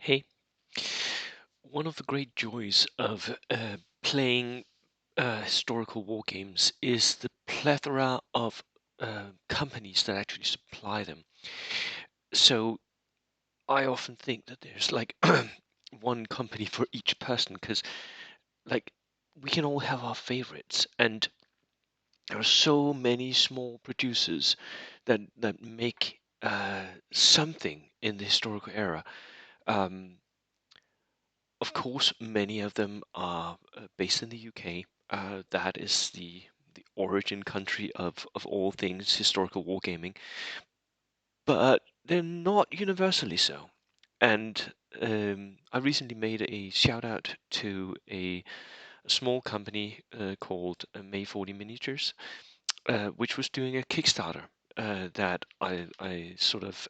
Hey, one of the great joys of playing historical war games is the plethora of companies that actually supply them. So I often think that there's like one company for each person because, like, we can all have our favorites, and there are so many small producers that make something in the historical era. Um, Of course, many of them are based in the UK. That is the origin country of all things historical wargaming, but they're not universally so. And I recently made a shout out to a small company called May'40 Miniatures, which was doing a Kickstarter that I sort of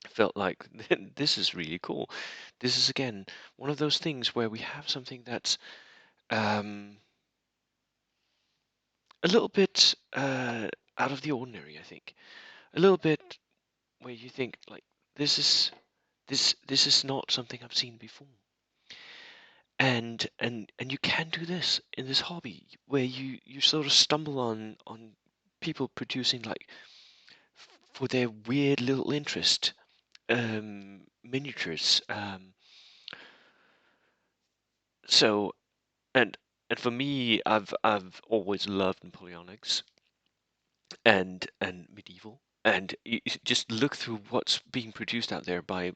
felt like this is really cool. This is again one of those things where we have something that's um, a little bit out of the ordinary. I think a little bit where you think like this is this is not something I've seen before, and you can do this in this hobby where you sort of stumble on people producing like for their weird little interest miniatures. So and and for me, I've always loved Napoleonics and medieval, and you just look through what's being produced out there by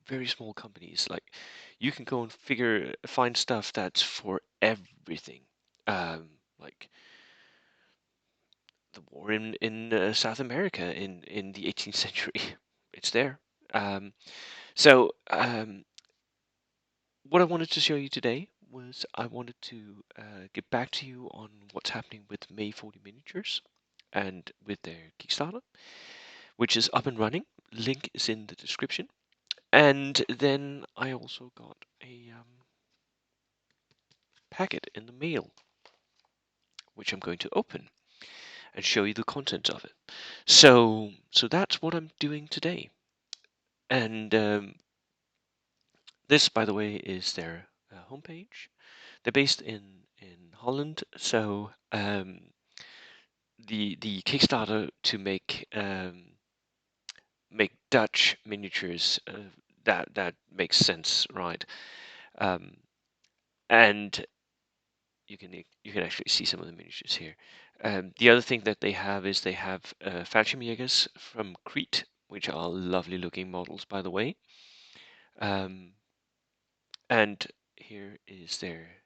very small companies. Like you can go and find stuff that's for everything. Like the war in South America in the 18th century, it's there. Um, so what I wanted to show you today was I wanted to get back to you on what's happening with May'40 Miniatures and with their Kickstarter, which is up and running. Link is in the description. And then I also got a packet in the mail, which I'm going to open and show you the contents of it. So that's what I'm doing today. And this, by the way, is their homepage. They're based in Holland, so the Kickstarter to make Dutch miniatures that makes sense, right? Um, and you can actually see some of the miniatures here. The other thing that they have is they have Fallschirmjägers from Crete, which are lovely looking models, by the way. Um, and here is their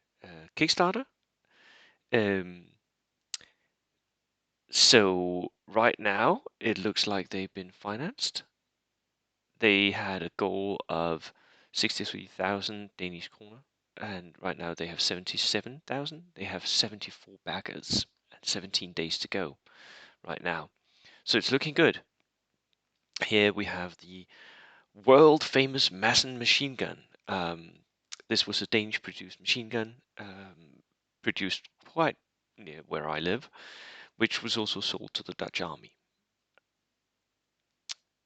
Kickstarter. Um, so right now it looks like they've been financed. They had a goal of 63,000 Danish kroner, and right now they have 77,000. They have 74 backers and 17 days to go right now. So it's looking good. Here we have the world famous Masson machine gun. This was a Danish produced machine gun, produced quite near where I live, which was also sold to the Dutch army.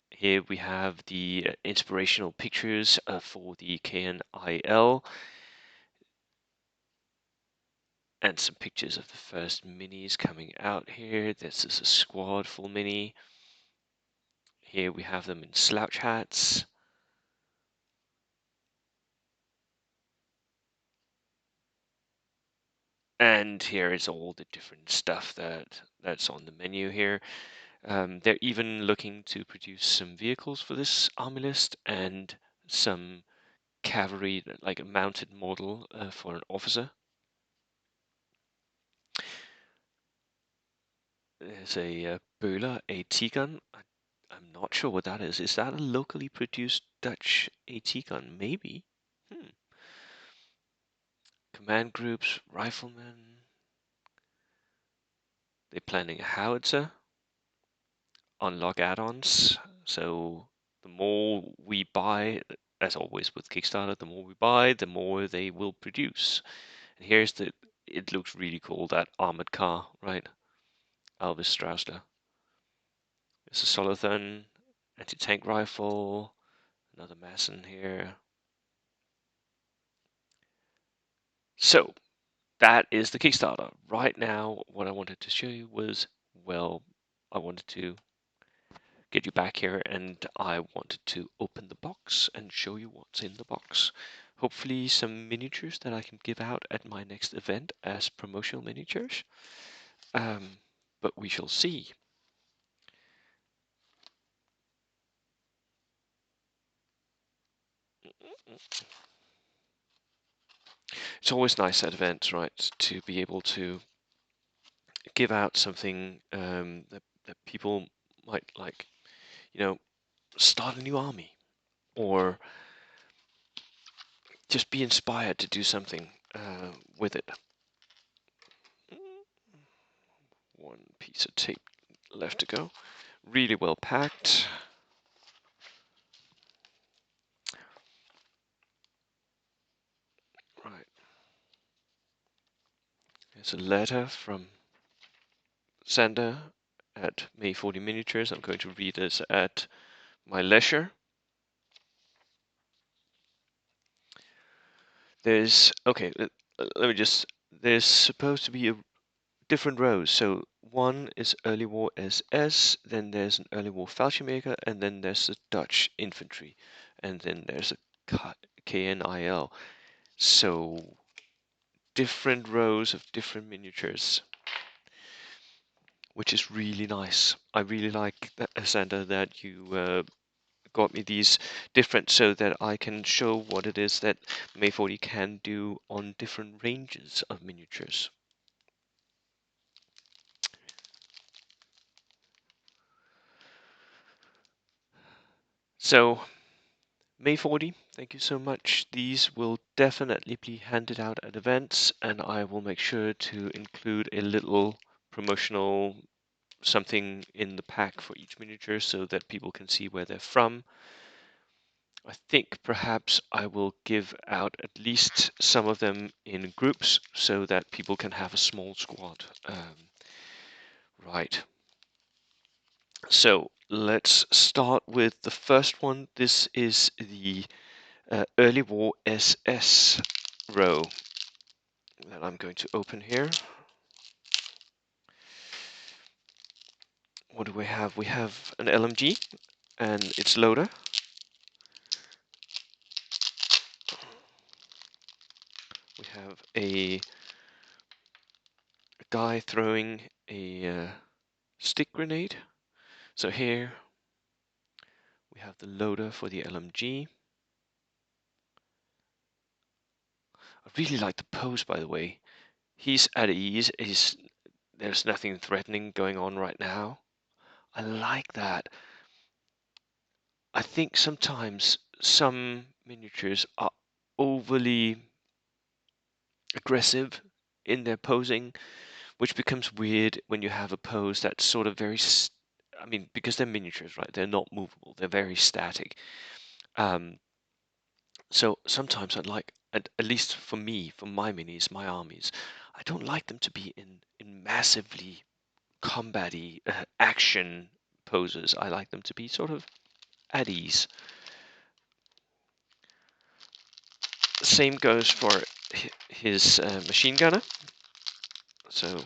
Here we have the inspirational pictures for the KNIL and some pictures of the first minis coming out here. This is a squad full mini. Here we have them in slouch hats. And here is all the different stuff that's on the menu here. They're even looking to produce some vehicles for this army list and some cavalry, like a mounted model for an officer. There's a Böhler AT gun. I'm not sure what that is. Is that a locally produced Dutch AT gun? Maybe. Hmm. Command groups, riflemen. They're planning a howitzer. Unlock add-ons. So the more we buy, as always with Kickstarter, the more we buy, the more they will produce. And here's it looks really cool, that armored car, right? Alvis Straussler. It's a Solothurn anti-tank rifle, another Masson here. So that is the Kickstarter. Right now, what I wanted to show you was, well, I wanted to get you back here and I wanted to open the box and show you what's in the box. Hopefully some miniatures that I can give out at my next event as promotional miniatures. But we shall see. It's always nice at events, right, to be able to give out something that people might like, you know, start a new army or just be inspired to do something with it. One piece of tape left to go. Really well packed. Right. There's a letter from Sander at May'40 Miniatures. I'm going to read this at my leisure. There's, okay, let me just, there's supposed to be different rows. So one is early war SS, then there's an early war Fallschirmjäger, and then there's the Dutch infantry, and then there's a KNIL. So different rows of different miniatures, which is really nice. I really like that, Sander, that you got me these different so that I can show what it is that May'40 can do on different ranges of miniatures. So May'40, thank you so much. These will definitely be handed out at events, and I will make sure to include a little promotional something in the pack for each miniature so that people can see where they're from. I think perhaps I will give out at least some of them in groups so that people can have a small squad. Right. So let's start with the first one. This is the early war SS row that I'm going to open here. What do we have? We have an LMG and its loader. We have a guy throwing a stick grenade. So here we have the loader for the LMG. I really like the pose, by the way. He's at ease. There's nothing threatening going on right now. I like that. I think sometimes some miniatures are overly aggressive in their posing, which becomes weird when you have a pose that's sort of very, I mean, because they're miniatures, right? They're not movable. They're very static. So sometimes I'd like, at least for me, for my minis, my armies, I don't like them to be in massively combat-y action poses. I like them to be sort of at ease. Same goes for his machine gunner. So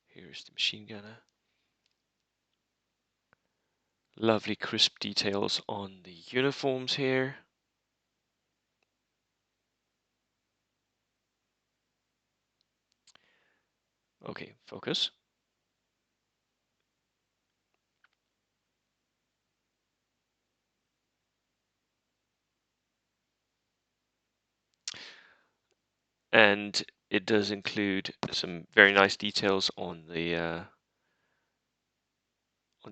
here's the machine gunner. Lovely crisp details on the uniforms here. Okay, focus. And it does include some very nice details on the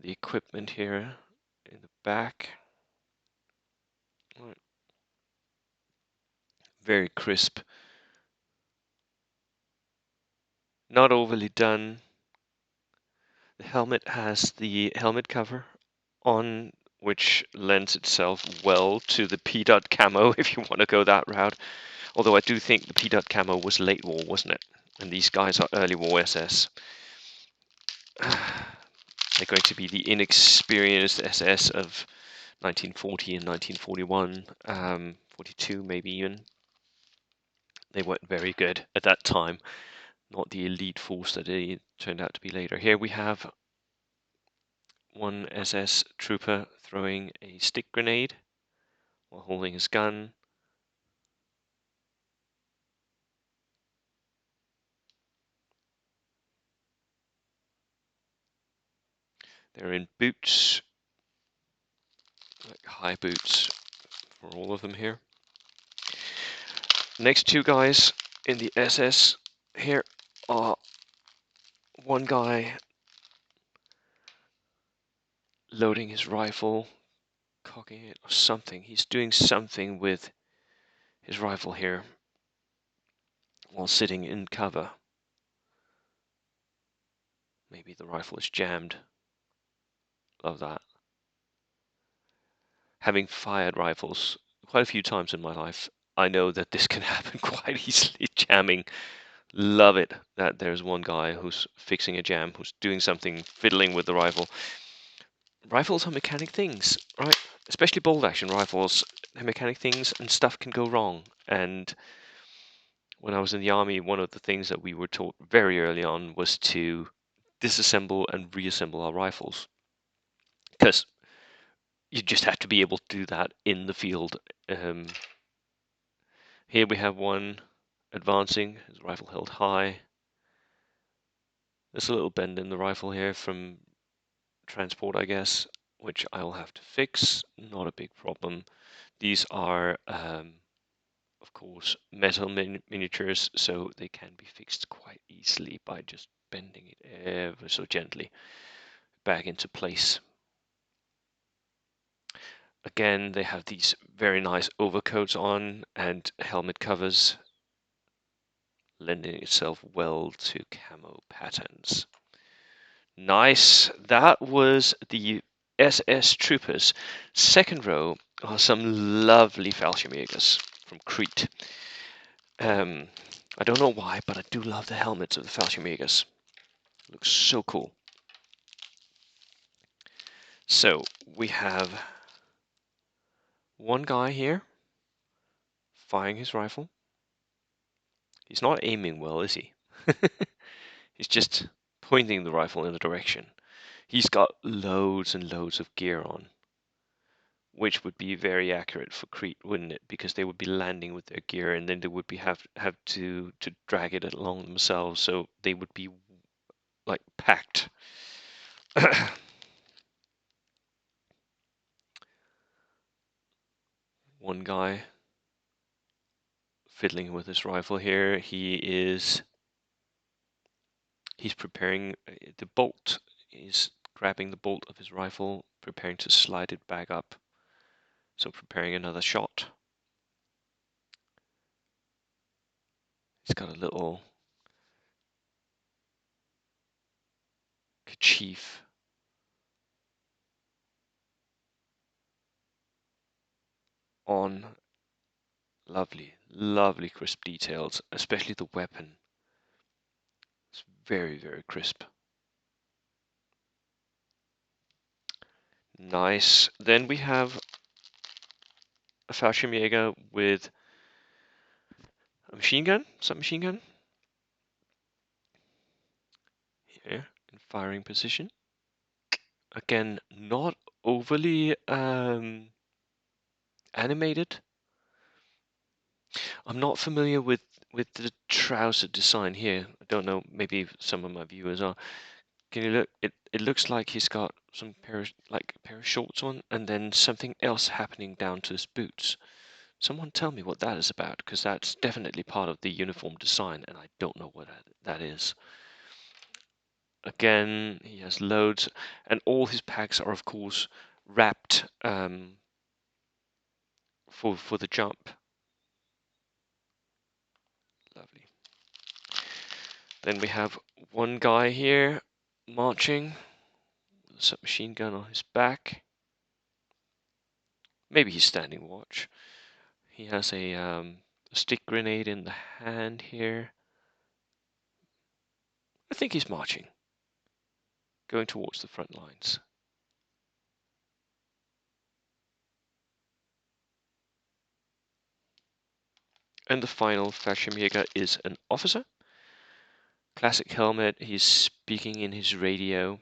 equipment here in the back. Very crisp. Not overly done. The helmet has the helmet cover on, which lends itself well to the P dot camo if you want to go that route. Although I do think the P dot camo was late war, wasn't it? And these guys are early war SS. They're going to be the inexperienced SS of 1940 and 1941, 42 maybe even. They weren't very good at that time, not the elite force that they turned out to be later. Here we have one SS trooper throwing a stick grenade while holding his gun. They're in boots, like high boots for all of them here. Next two guys in the SS here are one guy loading his rifle, cocking it or something. He's doing something with his rifle here while sitting in cover. Maybe the rifle is jammed. Love that. Having fired rifles quite a few times in my life, I know that this can happen quite easily, jamming. Love it that there's one guy who's fixing a jam, who's doing something, fiddling with the rifle. Rifles are mechanic things, right? Especially bolt action rifles, they're mechanic things and stuff can go wrong. And when I was in the army, one of the things that we were taught very early on was to disassemble and reassemble our rifles. Because you just have to be able to do that in the field. Here we have one advancing, his rifle held high. There's a little bend in the rifle here from transport, I guess, which I will have to fix. Not a big problem. These are, of course, metal miniatures, so they can be fixed quite easily by just bending it ever so gently back into place. Again, they have these very nice overcoats on and helmet covers, lending itself well to camo patterns. Nice. That was the SS Troopers. Second row are some lovely Fallschirmjägers from Crete. I don't know why, but I do love the helmets of the Fallschirmjägers. Looks so cool. So we have one guy here firing his rifle. He's not aiming well, is he? He's just pointing the rifle in a direction. He's got loads and loads of gear on, which would be very accurate for Crete, wouldn't it? Because they would be landing with their gear, and then they would be have to drag it along themselves, so they would be like packed. One guy fiddling with his rifle here. He's preparing the bolt. He's grabbing the bolt of his rifle, preparing to slide it back up. So preparing another shot. He's got a little kerchief on. Lovely, lovely crisp details, especially the weapon. It's very, very crisp. Nice. Then we have a Fallschirmjäger with a machine gun, submachine gun. Here, in firing position. Again, not overly animated. I'm not familiar with the trouser design here. I don't know, maybe some of my viewers are. Can you look? It looks like he's got some pair of shorts on, and then something else happening down to his boots. Someone tell me what that is about, because that's definitely part of the uniform design, and I don't know what that is. Again, he has loads, and all his packs are, of course, wrapped for the jump. Lovely. Then we have one guy here marching with a submachine gun on his back. Maybe he's standing watch. He has a stick grenade in the hand here. I think he's marching, going towards the front lines. And the final Fallschirmjäger is an officer. Classic helmet, he's speaking in his radio.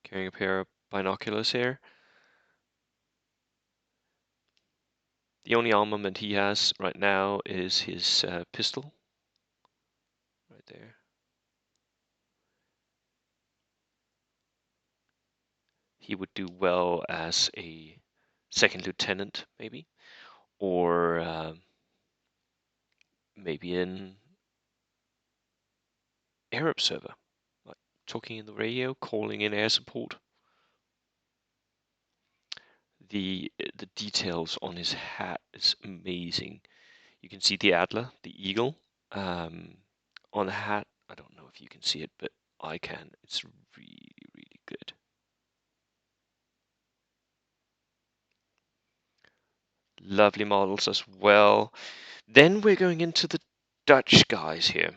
Carrying a pair of binoculars here. The only armament he has right now is his pistol. Right there. He would do well as a second lieutenant, maybe. Or maybe an air observer. Like talking in the radio, calling in air support. The details on his hat is amazing. You can see the Adler, the eagle, on the hat. I don't know if you can see it, but I can. It's really, really good. Lovely models as well. Then we're going into the Dutch guys here.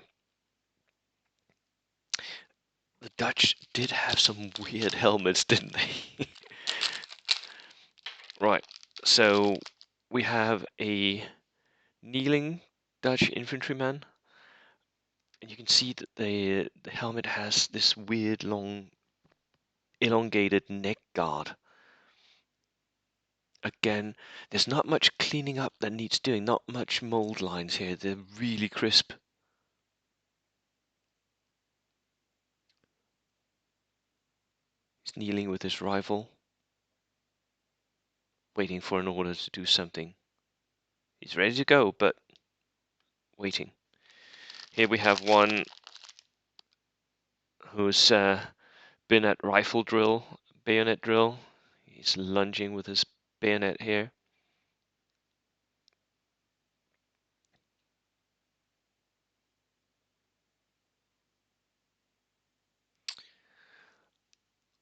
The Dutch did have some weird helmets, didn't they? Right, so we have a kneeling Dutch infantryman, and you can see that the helmet has this weird long elongated neck guard. Again, there's not much cleaning up that needs doing, not much mold lines here. They're really crisp. He's kneeling with his rifle, waiting for an order to do something. He's ready to go, but waiting. Here we have one who's been at rifle drill, bayonet drill. He's lunging with his bayonet here.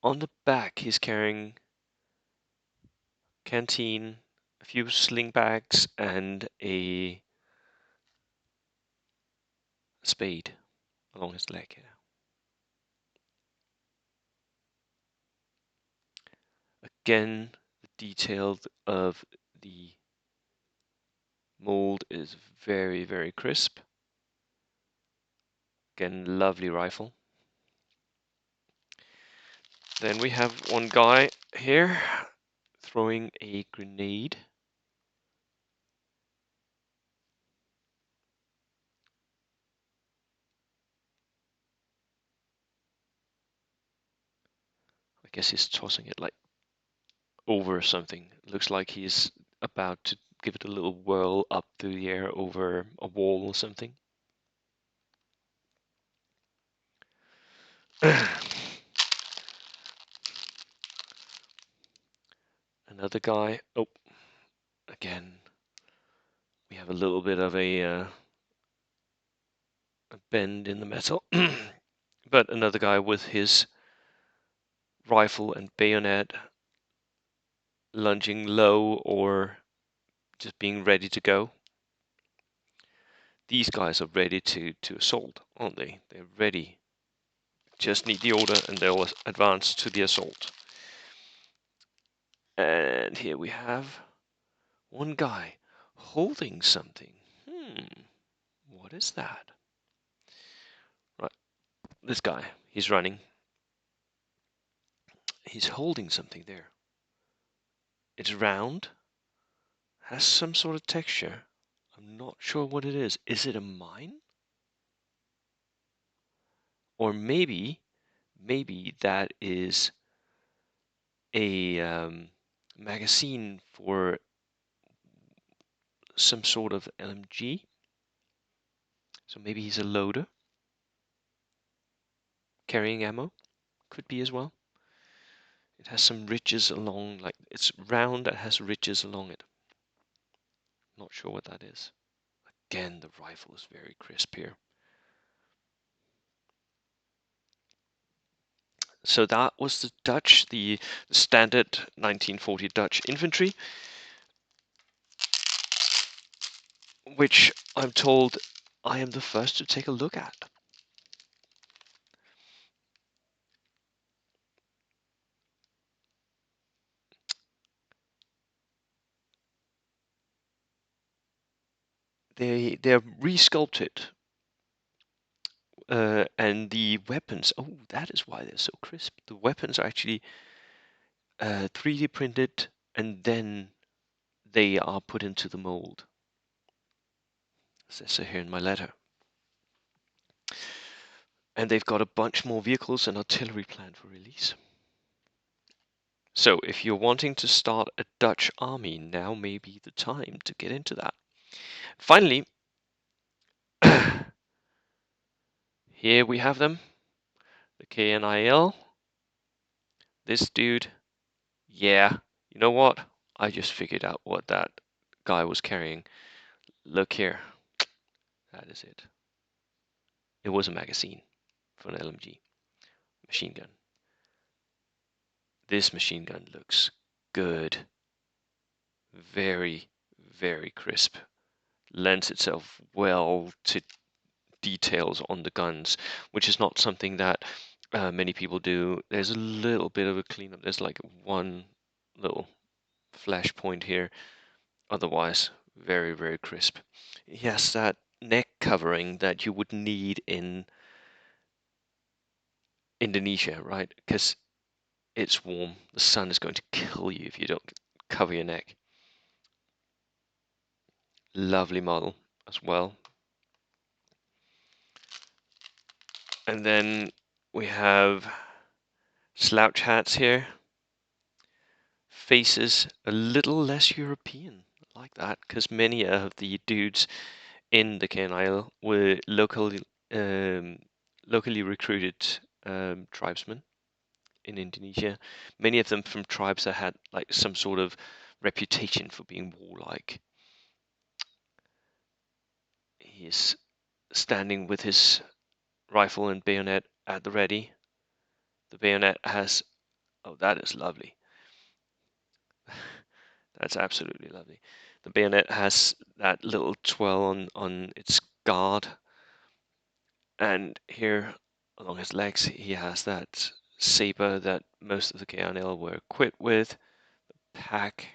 On the back, he's carrying canteen, a few sling bags, and a spade along his leg here. Again, the detail of the mold is very, very crisp. Again, lovely rifle. Then we have one guy here throwing a grenade. I guess he's tossing it like over something. It looks like he's about to give it a little whirl up through the air over a wall or something. Another guy. Oh, again, we have a little bit of a bend in the metal. But another guy with his rifle and bayonet lunging low or just being ready to go. These guys are ready to assault, aren't they? They're ready. Just need the order and they'll advance to the assault. And here we have one guy holding something. What is that? Right, this guy, he's running. He's holding something there. It's round, has some sort of texture. I'm not sure what it is. Is it a mine? Or maybe that is a magazine for some sort of LMG. So maybe he's a loader carrying ammo. Could be as well. It has some ridges along, like it's round and has ridges along it. Not sure what that is. Again, the rifle is very crisp here. So that was the Dutch, the standard 1940 Dutch infantry, which I'm told I am the first to take a look at. they're re-sculpted, and the weapons. Oh, that is why they're so crisp. The weapons are actually 3D printed, and then they are put into the mold. It says so here in my letter. And they've got a bunch more vehicles and artillery planned for release. So if you're wanting to start a Dutch army, now may be the time to get into that. Finally, here we have them, the KNIL. This dude, yeah, you know what? I just figured out what that guy was carrying. Look here, that is it. It was a magazine for an LMG machine gun. This machine gun looks good. Very, very crisp. Lends itself well to details on the guns, which is not something that many people do. There's a little bit of a cleanup. There's like one little flash point here. Otherwise, very, very crisp. Yes, that neck covering that you would need in Indonesia, right? Because it's warm. The sun is going to kill you if you don't cover your neck. Lovely model as well. And then we have slouch hats here. Faces a little less European. I like that, because many of the dudes in the KNIL were locally recruited tribesmen in Indonesia. Many of them from tribes that had like some sort of reputation for being warlike. He is standing with his rifle and bayonet at the ready. The bayonet has, oh, that is lovely. That's absolutely lovely. The bayonet has that little twirl on its guard, and here along his legs he has that saber that most of the KNL were equipped with. The pack,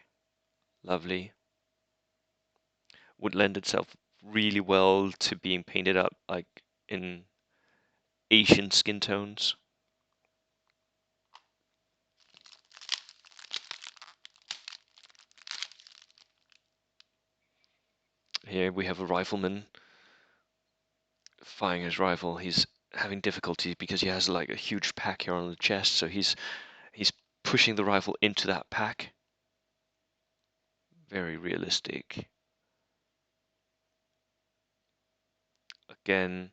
lovely. Would lend itself really well to being painted up like in Asian skin tones. Here we have a rifleman firing his rifle. He's having difficulty because he has like a huge pack here on the chest, so he's pushing the rifle into that pack. Very realistic. Again,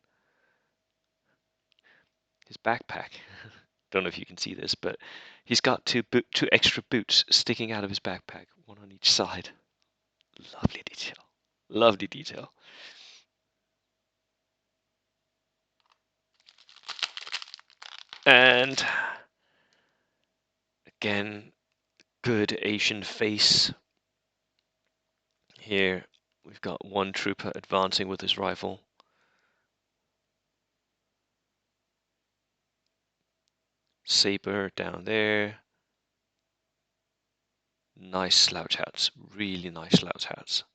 his backpack. Don't know if you can see this, but he's got two extra boots sticking out of his backpack, one on each side. Lovely detail. Lovely detail. And again, good Asian face. Here we've got one trooper advancing with his rifle. Saber down there. Nice slouch hats, really nice slouch hats.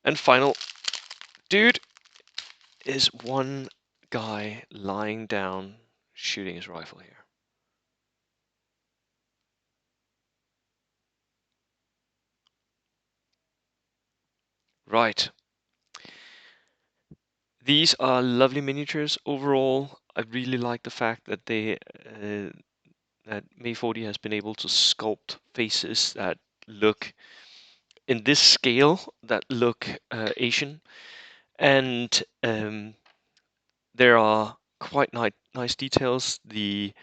And final dude is one guy lying down shooting his rifle here. Right. These are lovely miniatures overall. I really like the fact that that May'40 has been able to sculpt faces that look in this scale that look Asian, and there are quite nice details. The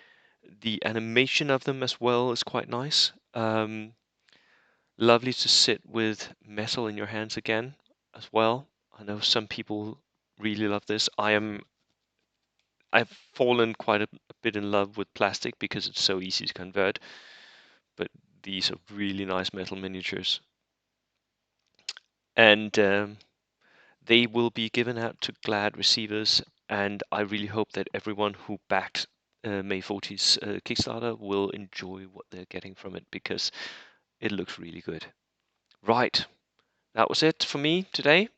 animation of them as well is quite nice. Lovely to sit with metal in your hands again as well. I know some people really love this. I've fallen quite a bit in love with plastic because it's so easy to convert, but these are really nice metal miniatures. And they will be given out to glad receivers, and I really hope that everyone who backed May'40's Kickstarter will enjoy what they're getting from it, because it looks really good. Right, that was it for me today.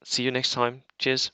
See you next time. Cheers.